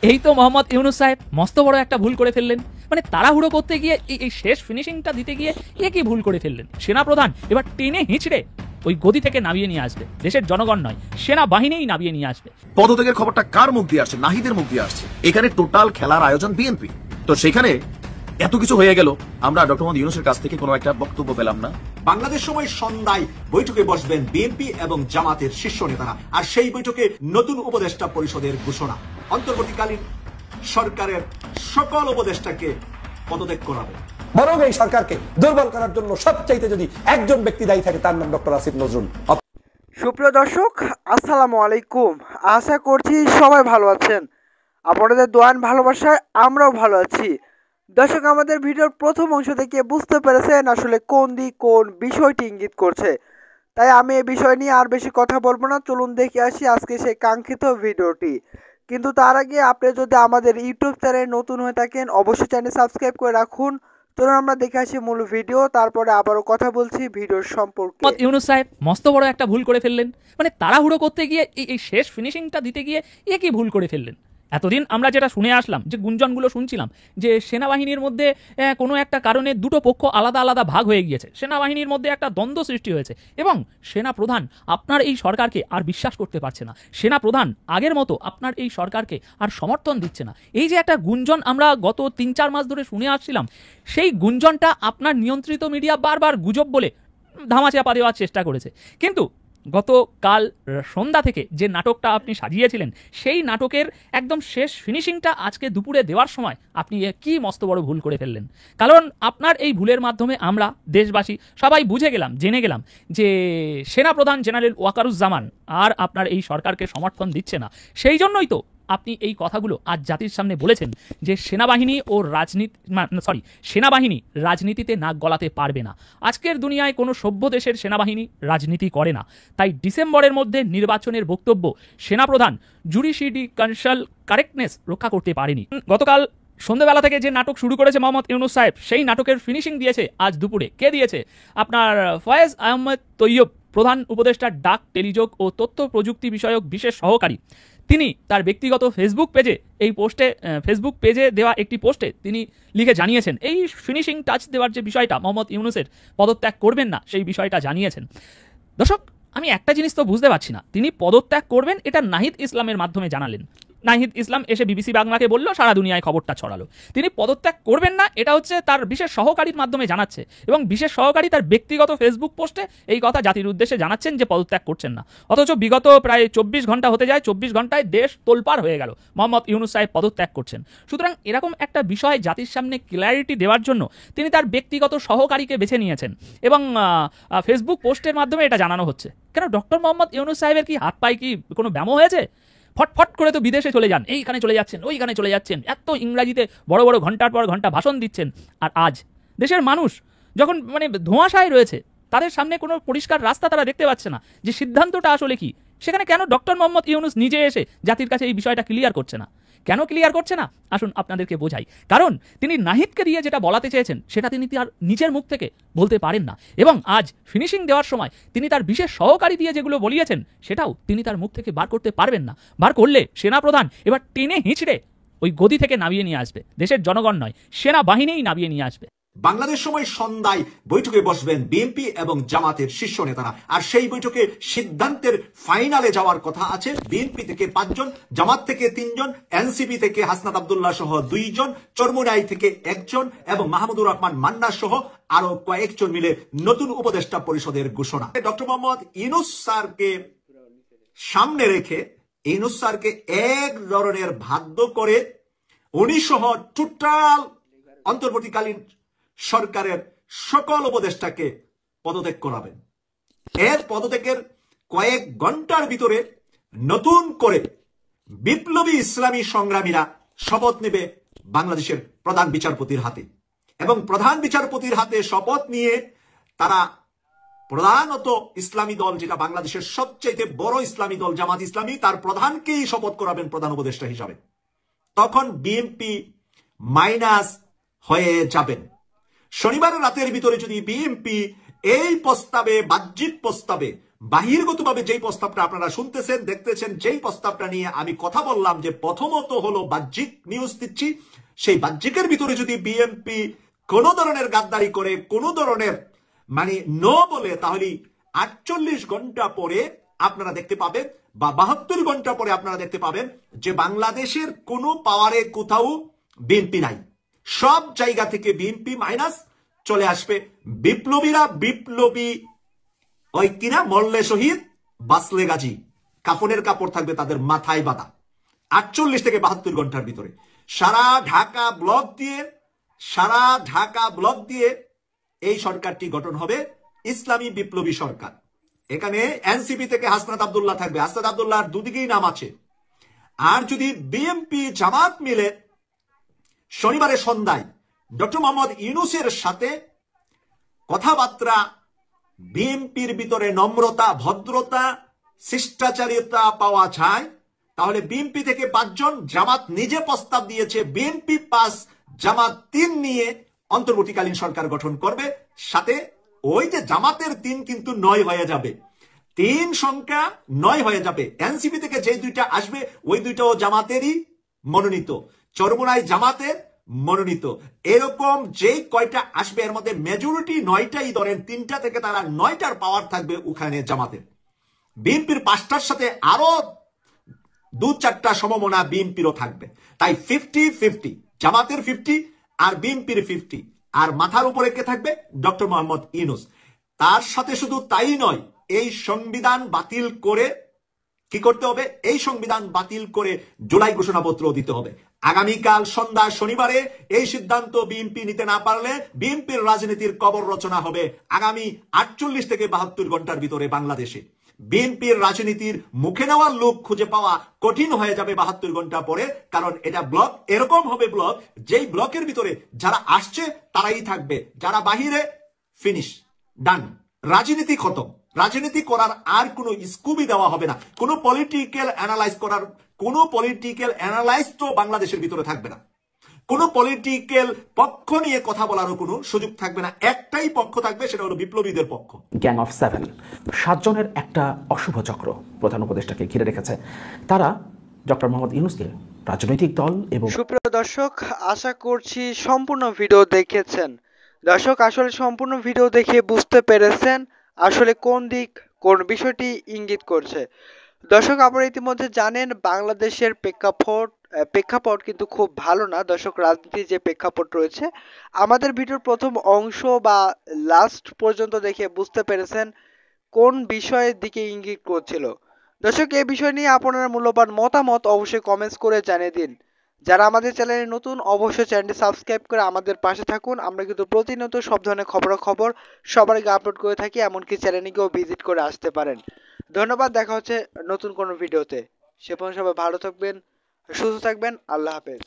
এই তো মোহাম্মদ ইউনুস সাহেব মস্ত বড় একটা ভুল করে ফেললেন। মানে তাড়াহুড়ো করতে গিয়ে এই শেষ ফিনিশিংটা দিতে গিয়ে কি ভুল করে ফেললেন। সেনাপ্রধান এবার টেনে হিঁচড়ে ওই গদি থেকে নামিয়ে নিয়ে আসবে, দেশের জনগণ নয় সেনাবাহিনীই নামিয়ে নিয়ে আসবে। পদত্যাগের খবরটা কার মুখ দিয়ে আসছে? নাহিদের মুখ দিয়ে আসছে। এখানে টোটাল খেলার আয়োজন বিএনপি। তো সেখানে এত কিছু হয়ে গেল, আমরা ডক্টর মোহাম্মদ ইউনূসের কাছ থেকে কোনো একটা বক্তব্য পেলাম না। বাংলাদেশ সময় সন্ধ্যায় বৈঠকে বসবেন বিএনপি এবং জামাতের শীর্ষ নেতারা, আর সেই বৈঠকে নতুন উপদেষ্টা পরিষদের ঘোষণা। অন্তর্বর্তীকালীন সরকারের সকল উপদেষ্টাকে পদত্যাগ করাবে। বরং এই সরকারকে দুর্বল করার জন্য সবচাইতে যদি একজন ব্যক্তি দায়ী থাকে তার নাম ডক্টর আসিফ নজরুল। সুপ্রিয় দর্শক, আসসালামু আলাইকুম। আশা করছি সবাই ভালো আছেন। আপনাদের দোয়ান ভালোবাসায় আমরাও ভালো আছি। দর্শক, আমাদের ভিডিওর প্রথম অংশ থেকে বুঝতে পেরেছেন আসলে কোন দিক কোন বিষয়টি ইঙ্গিত করছে। তাই আমি এই বিষয় নিয়ে আর বেশি কথা বলবো না, চলুন দেখে আসি আজকে সেই কাঙ্ক্ষিত ভিডিওটি। কিন্তু তার আগে আপনি যদি আমাদের ইউটিউব চ্যানেলে নতুন হয়ে থাকেন অবশ্যই চ্যানেল সাবস্ক্রাইব করে রাখুন। চলুন আমরা দেখে আসি মূল ভিডিও, তারপরে আবারও কথা বলছি ভিডিওর সম্পর্কে। ইউনুস সাহেব মস্ত বড় একটা ভুল করে ফেললেন। মানে তাড়াহুড়ো করতে গিয়ে এই শেষ ফিনিশিংটা দিতে গিয়ে কি ভুল করে ফেললেন। এতদিন আমরা যেটা শুনে আসলাম, যে গুঞ্জনগুলো শুনছিলাম, যে সেনাবাহিনীর মধ্যে কোনো একটা কারণে দুটো পক্ষ আলাদা আলাদা ভাগ হয়ে গিয়েছে, সেনাবাহিনীর মধ্যে একটা দ্বন্দ্ব সৃষ্টি হয়েছে এবং সেনাপ্রধান আপনার এই সরকারকে আর বিশ্বাস করতে পারছে না। সেনাপ্রধান আগের মতো আপনার এই সরকারকে আর সমর্থন দিচ্ছে না। এই যে একটা গুঞ্জন আমরা গত 3-4 মাস ধরে শুনে আসছিলাম, সেই গুঞ্জনটা আপনার নিয়ন্ত্রিত মিডিয়া বারবার গুজব বলে ধামাচাপা দেওয়ার চেষ্টা করেছে। কিন্তু গতকাল সন্ধ্যা থেকে যে নাটকটা আপনি সাজিয়েছিলেন, সেই নাটকের একদম শেষ ফিনিশিংটা আজকে দুপুরে দেওয়ার সময় আপনি কি মস্ত বড় ভুল করে ফেললেন। কারণ আপনার এই ভুলের মাধ্যমে আমরা দেশবাসী সবাই বুঝে গেলাম, জেনে গেলাম যে সেনাপ্রধান জেনারেল ওয়াকারুজ্জামান আর আপনার এই সরকারকে সমর্থন দিচ্ছে না। সেই জন্যই তো আপনি এই কথাগুলো আজ জাতির সামনে বলেছেন যে সেনাবাহিনী রাজনীতিতে নাক গলাতে পারবে না। আজকের দুনিয়ায় কোনো সভ্য দেশের সেনাবাহিনী রাজনীতি করে না। তাই ডিসেম্বরের মধ্যে নির্বাচনের বক্তব্য সেনাপ্রধান জুডিশিয়াল কারেক্টনেস রক্ষা করতে পারেনি। গতকাল সন্ধ্যাবেলা থেকে যে নাটক শুরু করেছে মোহাম্মদ ইউনুস সাহেব, সেই নাটকের ফিনিশিং দিয়েছে আজ দুপুরে। কে দিয়েছে? আপনার ফয়েজ আহমেদ তৈয়ব, প্রধান উপদেষ্টার ডাক, টেলিযোগ ও তথ্য প্রযুক্তি বিষয়ক বিশেষ সহকারী। তিনি তার ব্যক্তিগত ফেসবুক পেজে দেওয়া একটি পোস্টে তিনি লিখে জানিয়েছেন, এই ফিনিশিং টাচ দেওয়ার যে বিষয়টা মোহাম্মদ ইউনুসের পদত্যাগ করবেন না, সেই বিষয়টা জানিয়েছেন। দর্শক, আমি একটা জিনিস তো বুঝতে পারছি না, তিনি পদত্যাগ করবেন এটা নাহিদ ইসলামের মাধ্যমে জানালেন। নাহিদ ইসলাম এসে বিবিসি বাংলাকে বলল, সারা দুনিয়ায় খবরটা ছড়ালো। তিনি পদত্যাগ করবেন না এটা হচ্ছে তার বিশেষ সহকারীর মাধ্যমে জানাচ্ছে, এবং বিশেষ সহকারী তার ব্যক্তিগত ফেসবুক পোস্টে এই কথা জাতির উদ্দেশ্যে জানাচ্ছেন যে পদত্যাগ করছেন না। অথচ বিগত প্রায় 24 ঘন্টা হতে যায়, 24 ঘন্টায় দেশ তোলপাড় হয়ে গেল, মোহাম্মদ ইউনুস সাহেব পদত্যাগ করছেন। সুতরাং এরকম একটা বিষয় জাতির সামনে ক্ল্যারিটি দেওয়ার জন্য তিনি তার ব্যক্তিগত সহকারীকে বেছে নিয়েছেন এবং ফেসবুক পোস্টের মাধ্যমে এটা জানানো হচ্ছে। কেন ডক্টর মোহাম্মদ ইউনুস সাহেবের কি হাত পায়ে কি কোনো ব্যামো হয়েছে? ফটফট করে তো বিদেশে চলে যান, এইখানে চলে যাচ্ছেন, ওইখানে চলে যাচ্ছেন, এত ইংরাজিতে বড় বড় ঘন্টার পর ঘন্টা ভাষণ দিচ্ছেন। আর আজ দেশের মানুষ যখন ধোঁয়াশায় রয়েছে, তাদের সামনে কোনো পরিষ্কার রাস্তা তারা দেখতে পাচ্ছে না যে সিদ্ধান্তটা আসলে কি, সেখানে কেন ডক্টর মোহাম্মদ ইউনুস নিজে এসে জাতির কাছে এই বিষয়টা ক্লিয়ার করছে না? কেন ক্লিয়ার করছে না আসুন আপনাদেরকে বোঝাই। কারণ তিনি নাহিদকে দিয়ে যেটা বলাতে চেয়েছেন সেটা তিনি তার নিজের মুখ থেকে বলতে পারেন না, এবং আজ ফিনিশিং দেওয়ার সময় তিনি তার বিশেষ সহকারী দিয়ে যেগুলো বলিয়েছেন সেটাও তিনি তার মুখ থেকে বার করতে পারবেন না। বার করলে সেনাপ্রধান এবার টেনে হিঁচড়ে ওই গদি থেকে নামিয়ে নিয়ে আসবে, দেশের জনগণ নয় সেনাবাহিনীই নামিয়ে নিয়ে আসবে। বাংলাদেশ সময় সন্ধ্যায় বৈঠকে বসবেন বিএনপি এবং জামাতের শীর্ষ নেতারা, আর সেই বৈঠকে সিদ্ধান্তের ফাইনালে যাওয়ার কথা আছে। বিএনপি থেকে 5 জন, জামাত থেকে 3 জন, এনসিপি থেকে হাসনাত আব্দুল্লাহ সহ 2 জন, চরমুনাই থেকে 1 জন এবং মাহমুদুর রহমান মান্না সহ আরো কয়েকজন মিলে নতুন উপদেষ্টা পরিষদের ঘোষণা। ডক্টর মোহাম্মদ ইউনুস স্যারকে সামনে রেখে ইউনুস স্যারকে এক ধরনের বাধ্য করে উনি সহ টোটাল অন্তর্বর্তীকালীন সরকারের সকল উপদেষ্টাকে পদত্যাগ করাবেন। এর পদত্যাগের কয়েক ঘন্টার ভিতরে নতুন করে বিপ্লবী ইসলামী সংগ্রামীরা শপথ নেবে বাংলাদেশের প্রধান বিচারপতির হাতে, এবং প্রধান বিচারপতির হাতে শপথ নিয়ে তারা প্রধানত ইসলামী দল, যেটা বাংলাদেশের সবচেয়ে বড় ইসলামী দল জামাত ইসলামী, তার প্রধানকেই শপথ করাবেন প্রধান উপদেষ্টা হিসাবে। তখন বিএনপি মাইনাস হয়ে যাবেন। শনিবার রাতের ভিতরে যদি বিএনপি এই প্রস্তাবে, বাহ্যিক প্রস্তাবে বাহিরগতভাবে যেই প্রস্তাবটা আপনারা শুনতেছেন দেখতেছেন, যেই প্রস্তাবটা নিয়ে আমি কথা বললাম যে প্রথমত হলো বাহ্যিক নিউজ দিচ্ছি, সেই বাহ্যিকের ভিতরে যদি বিএনপি কোন ধরনের গাদ্দারি করে, কোন ধরনের মানে বলে, তাহলে 48 ঘন্টা পরে আপনারা দেখতে পাবেন বা 72 ঘন্টা পরে আপনারা দেখতে পাবেন যে বাংলাদেশের কোন পাওয়ারে কোথাও বিএনপি নাই, সব জায়গা থেকে বিএনপি মাইনাস চলে আসবে। বিপ্লবীরা বিপ্লবী ওই কিনা মরলে শহীদ বাঁচলে গাজী, কাফনের কাপড় থাকবে তাদের মাথায় বাঁধা। 48 থেকে 72 ঘন্টার ভিতরে সারা ঢাকা ব্লক দিয়ে এই সরকারটি গঠন হবে ইসলামী বিপ্লবী সরকার। এখানে এনসিপি থেকে হাসনাত আব্দুল্লাহ থাকবে, হাসনাত আব্দুল্লাহর দুদিকেই নাম আছে। আর যদি বিএনপি জামাত মিলে শনিবারের সন্ধ্যায় ডক্টর মোহাম্মদ ইউনূসের সাথে কথাবার্তা, বিএনপির ভিতরে নম্রতা, ভদ্রতা, শিষ্টাচারিতা পাওয়া যায়, তাহলে বিএনপি থেকে 5 জন, জামাত নিজে প্রস্তাব দিয়েছে বিএনপি 5 জামাত 3 নিয়ে অন্তর্বর্তীকালীন সরকার গঠন করবে। সাথে ওই যে জামাতের 3 কিন্তু 9 হয়ে যাবে, 3 সংখ্যা 9 হয়ে যাবে। এনসিপি থেকে যে 2টা আসবে ওই 2টাও জামাতেরই মনোনীত, চরমোনাই জামাতের মনোনীত। এরকম যে কয়টা আসবে এর মধ্যে মেজরিটি 9টাই ধরেন, 3টা থেকে তারা 9টার পাওয়ার থাকবে ওখানে জামাতের। বিএনপির 5টার সাথে আরো 2-4টা সমমনা বিএনপিরও থাকবে। তাই 50-50, জামাতের 50 আর বিএনপির 50। আর মাথার উপরে কে থাকবে? ডক্টর মোহাম্মদ ইউনূস। তার সাথে শুধু তাই নয়, এই সংবিধান বাতিল করে কি করতে হবে? এই সংবিধান বাতিল করে জুলাই ঘোষণাপত্র দিতে হবে। আগামীকাল সন্ধ্যা শনিবারে এই সিদ্ধান্ত বিএনপি নিতে না পারলে বিএনপির রাজনীতির কবর রচনা হবে আগামী 48 থেকে 72 ঘন্টার ভিতরে বাংলাদেশে। বিএনপির রাজনীতির মুখে নেওয়ার লোক খুঁজে পাওয়া কঠিন হয়ে যাবে 72 ঘন্টা পরে। কারণ এটা ব্লক এরকম হবে, ব্লক যেই ব্লকের ভিতরে যারা আসছে তারাই থাকবে, যারা বাহিরে ফিনিশ, ডান, রাজনীতি খতম। রাজনীতি করার আর কোনো স্কুবই দেওয়া হবে না, কোনো পলিটিক্যাল অ্যানালাইজ করার কোনো পলিটিক্যাল অ্যানালাইজ তো বাংলাদেশের ভিতরে থাকবে না, কোনো পলিটিক্যাল পক্ষ নিয়ে কথা বলারও কোনো সুযোগ থাকবে না। একটাই পক্ষ থাকবে, সেটা হলো বিপ্লবীদের পক্ষ। গ্যাং অফ 7, 7 জনের একটা অশুভ চক্র প্রধান উপদেষ্টাকে ঘিরে রেখেছে। তারা ডক্টর মোহাম্মদ ইউনূসকে রাজনৈতিক দল এবং সুপ্রিয় দর্শক, আশা করছি সম্পূর্ণ ভিডিও দেখেছেন। দর্শক, আসলে সম্পূর্ণ ভিডিও দেখে বুঝতে পেরেছেন আসলে কোন দিক কোন বিষয়টি ইঙ্গিত করছে। দর্শক, আপনারা ইতিমধ্যে জানেন বাংলাদেশের প্রেক্ষাপট কিন্তু খুব ভালো না। দর্শক, রাজনীতির যে প্রেক্ষাপট রয়েছে, আমাদের ভিডিওর প্রথম অংশ বা লাস্ট পর্যন্ত দেখে বুঝতে পেরেছেন কোন বিষয়ের দিকে ইঙ্গিত করছিল। দর্শক, এই বিষয় নিয়ে আপনার মূল্যবান মতামত অবশ্যই কমেন্টস করে জানিয়ে দিন। যারা আমাদের চ্যানেলে নতুন, অবশ্যই চ্যানেলটি সাবস্ক্রাইব করে আমাদের পাশে থাকুন। আমরা কিন্তু প্রতিনিয়ত সব ধরনের খবর সবার আগে আপলোড করে থাকি, এমনকি চ্যানেলে গিয়েও ভিজিট করে আসতে পারেন। ধন্যবাদ, দেখা হচ্ছে নতুন কোনো ভিডিওতে। সে পর্যন্ত সবাই ভালো থাকবেন, সুস্থ থাকবেন। আল্লাহ হাফেজ।